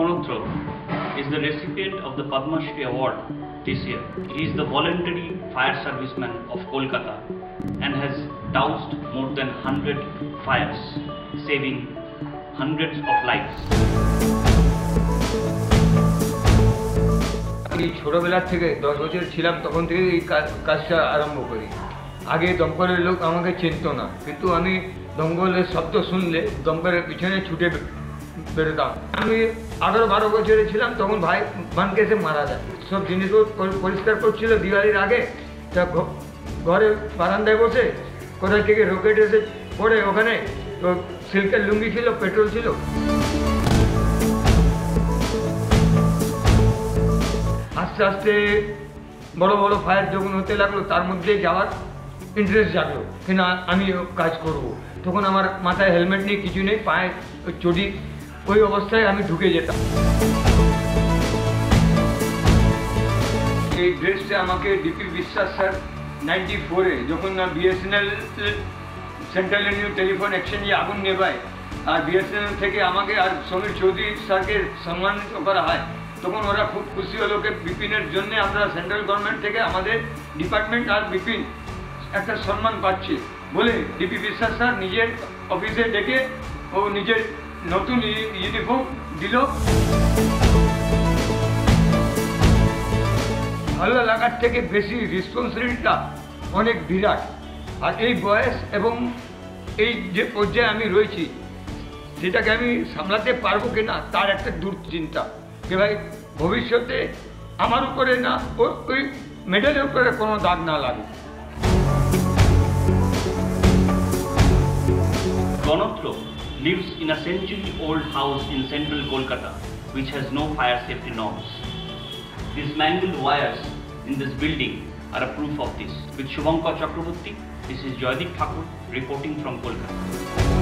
Ganotro is the recipient of the Padma Shri Award this year. He is the voluntary fire serviceman of Kolkata and has doused more than 100 fires, saving hundreds of lives. আমি ছোটবেলা থেকে 10 বছর ছিলাম তখন থেকে এই কাজটা আরম্ভ করি। আগে দমকলের লোক আমাকে চিনতো না, কিন্তু আমি দমকলের শব্দ শুনলে দমকলের পিছনে ছুটে বেরোতাম। আমি 11-12 বছরে ছিলাম তখন ভাই বানকে এসে মারা যায়। সব জিনিসগুলো পরিষ্কার করছিল দিওয়ালির আগে, তা ঘরে বারান্দায় বসে কোথা থেকে রকেট এসে পড়ে ওখানে, সিল্কের লুঙ্গি ছিল, পেট্রোল ছিল। আস্তে আস্তে বড় বড় ফায়ার যখন হতে লাগলো তার মধ্যে যাওয়ার ইন্টারেস্ট জাগলো কিনা আমি কাজ করব। তখন আমার মাথায় হেলমেট নেই, কিছু নেই, পায়ে চটি, ওই অবস্থায় আমি ঢুকে যেতাম। এই ড্রেসটা আমাকে ডিপি বিশ্বাস স্যার 94-এ যখন না বিএসএনএল সেন্ট্রাল নিউ টেলিফোন এক্সচেঞ্জে আগুন নেবায় আর বিএসএনএল থেকে আমাকে আর সমীর চৌধুরী স্যারকে সম্মানিত করা হয়, তখন ওরা খুব খুশি হলো যে বিপিনের জন্য আমরা সেন্ট্রাল গভর্নমেন্ট থেকে আমাদের ডিপার্টমেন্ট আর বিপিন একটা সম্মান পাচ্ছে বলে ডিপি বিশ্বাস স্যার নিজের অফিসে ডেকে ও নিজের নতুন ইউনিফর্ম দিল। ভালো লাগার থেকে বেশি রেসপন্সিবিলিটিটা অনেক বিরাট। আর এই বয়স এবং এই যে পর্যায়ে আমি রয়েছি সেটাকে আমি সামলাতে পারবো কিনা তার একটা দুশ্চিন্তা যে ভাই ভবিষ্যতে আমার উপরে না ওই মেডেলের উপরে কোনো দাগ না লাগে। Ganotro lives in a century-old house in central Kolkata, which has no fire safety norms. These mangled wires in this building are a proof of this. With Shubhankar Chakraborty, this is Joydeep Thakur reporting from Kolkata.